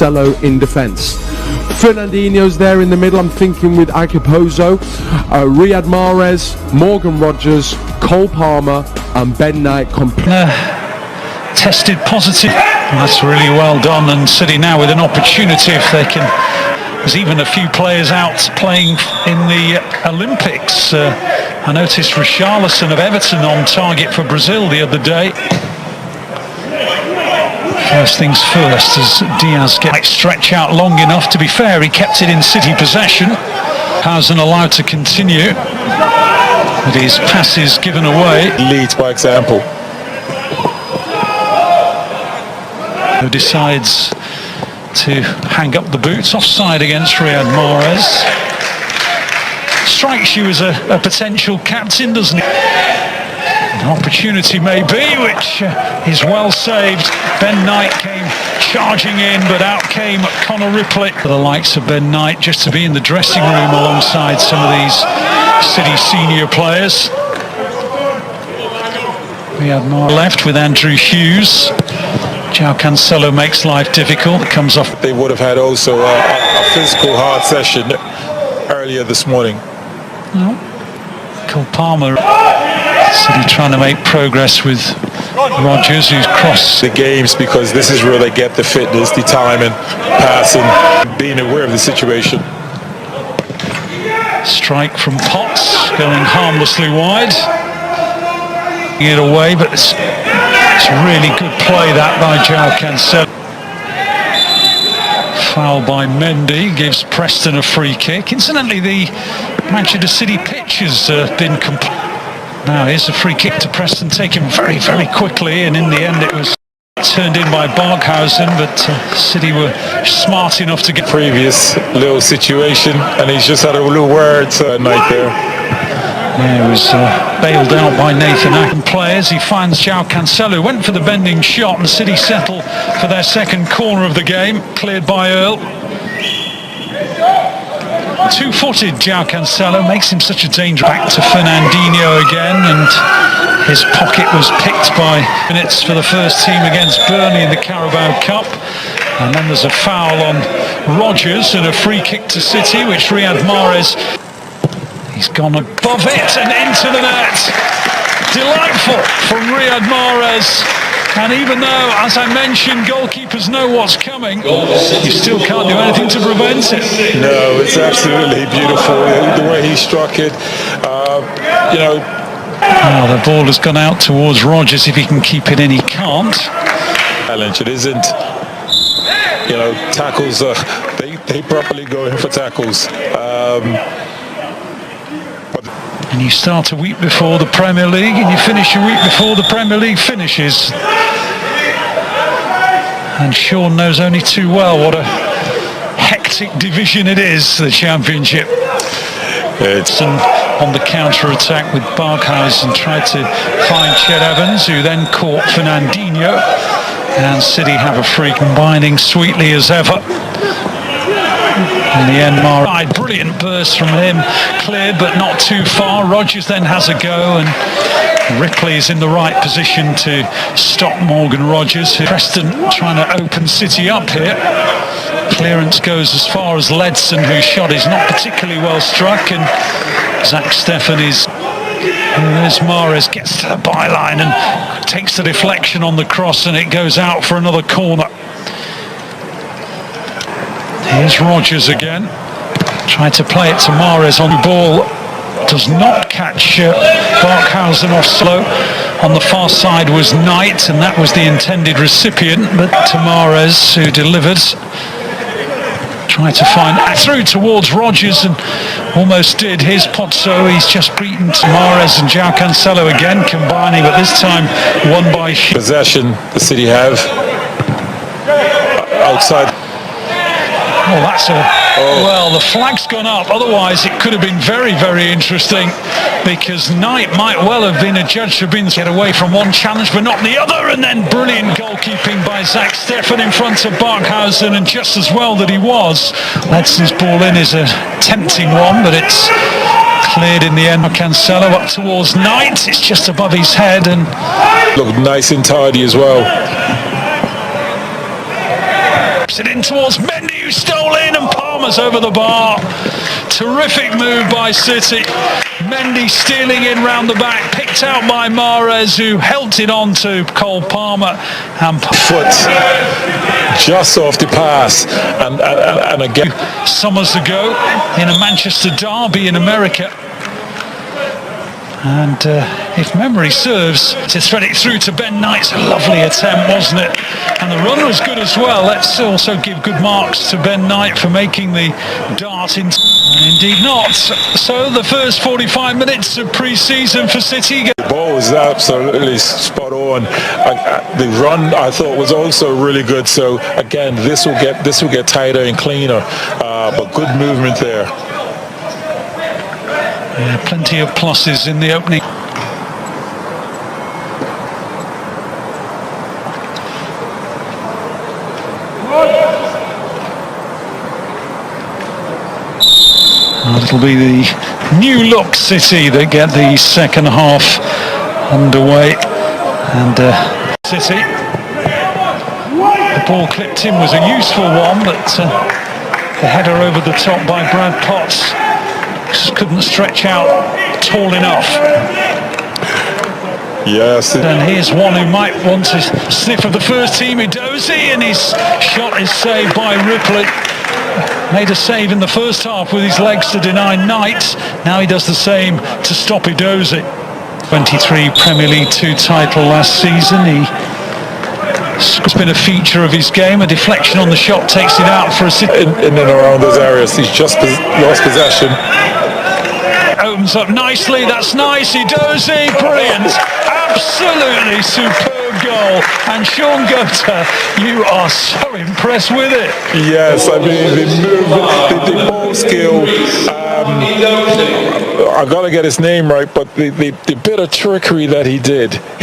Cancelo in defence. Fernandinho's there in the middle, I'm thinking with Akpozo, Riyad Mahrez, Morgan Rogers, Cole Palmer and Ben Knight tested positive. That's really well done, and City now with an opportunity if they can. There's even a few players out playing in the Olympics. I noticed Richarlison of Everton on target for Brazil the other day. First things first, as Diaz gets stretch out long enough. To be fair, he kept it in City possession. Hasn't allowed to continue, but his passes given away. Leads by example. Who decides to hang up the boots. Offside against Riyad Mahrez. Strikes you as a potential captain, doesn't it? An opportunity maybe, which is well saved. Ben Knight came charging in, but out came Connor Ripley. For the likes of Ben Knight, just to be in the dressing room alongside some of these City senior players. Riyad Mahrez left with Andrew Hughes. João Cancelo makes life difficult. It comes off. They would have had also a physical hard session earlier this morning. No. Cole Palmer. City trying to make progress with Rogers, who's crossed the games, because this is where they get the fitness, the timing, passing, being aware of the situation. Strike from Potts, going harmlessly wide. Get away, but it's really good play that by João Cancelo. Foul by Mendy gives Preston a free kick. Incidentally, the Manchester City pitch has been complete. Now here's a free kick to Preston, taken very, very quickly, and in the end it was turned in by Barkhausen, but City were smart enough to get previous little situation, and he's just had a little word night there. Yeah, it was bailed out by Nathan Acken players. He finds João Cancelo, went for the bending shot, and City settle for their second corner of the game, cleared by Earl. Two-footed João Cancelo makes him such a danger. Back to Fernandinho again, and his pocket was picked by minutes for the first team against Burnley in the Carabao Cup. And then there's a foul on Rogers and a free kick to City, which Riyad Mahrez, he's gone above it and into the net. Delightful from Riyad Mahrez. And even though, as I mentioned, goalkeepers know what's coming, you still can't do anything to prevent it. No, it's absolutely beautiful the way he struck it. You know. Now the ball has gone out towards Rogers. If he can keep it in, he can't. Challenge. It isn't. You know, tackles. They properly go in for tackles. And you start a week before the Premier League, and you finish a week before the Premier League finishes. And Sean knows only too well what a hectic division it is, the Championship. It's on the counter-attack with Barkhausen, tried to find Ched Evans, who then caught Fernandinho. And City have a free, combining sweetly as ever. In the end, brilliant burst from him, cleared but not too far. Rogers then has a go, and Ripley is in the right position to stop Morgan Rogers. Preston trying to open City up here. Clearance goes as far as Ledson, whose shot is not particularly well struck, and Zach Steffen is. There's Mahrez, gets to the byline and takes the deflection on the cross, and it goes out for another corner. Here's Rogers again. Tried to play it to Mahrez on the ball. Does not catch Barkhausen off slow. On the far side was Knight, and that was the intended recipient, but to Mahrez, who delivered. Tried to find through towards Rogers and almost did. Here's Pozzo, he's just beaten Mahrez and João Cancelo again combining, but this time won by possession. The City have outside. Oh, that's a... Well, the flag's gone up. Otherwise, it could have been very, very interesting, because Knight might well have been adjudged to have been get away from one challenge, but not the other. And then brilliant goalkeeping by Zach Steffen in front of Barkhausen, and just as well that he was. Ledson's ball in is a tempting one, but it's cleared in the end. Cancelo up towards Knight. It's just above his head, and looked nice and tidy as well. Works it in towards Mendy, who stole in, and Palmer's over the bar. Terrific move by City. Mendy stealing in round the back, picked out by محرز, who helped it on to Cole Palmer. And foot just off the pass, and again. Summers ago in a Manchester derby in America. And if memory serves, to thread it through to Ben Knight's a lovely attempt, wasn't it? And the runner was good as well. Let's also give good marks to Ben Knight for making the dart in. Indeed not. So the first 45 minutes of pre-season for City. The ball was absolutely spot on. The run I thought was also really good. So again, this will get tighter and cleaner. But good movement there. Yeah, plenty of pluses in the opening. It'll be the new look City that get the second half underway. And City, the ball clipped in was a useful one, but the header over the top by Brad Potts just couldn't stretch out tall enough. Yes. And here's one who might want to sniff of the first team, Edozie, and his shot is saved by Ripley. Made a save in the first half with his legs to deny Knight. Now he does the same to stop Edozie. 23 Premier League 2 title last season. It's been a feature of his game. A deflection on the shot takes it out for a City. In and around those areas, he's just lost possession. Opens up nicely, that's nice, Edozie, brilliant, absolutely superb goal, and Sean Gota, you are so impressed with it. Yes, I mean the movement, the ball skill, I gotta get his name right, but the bit of trickery that he did.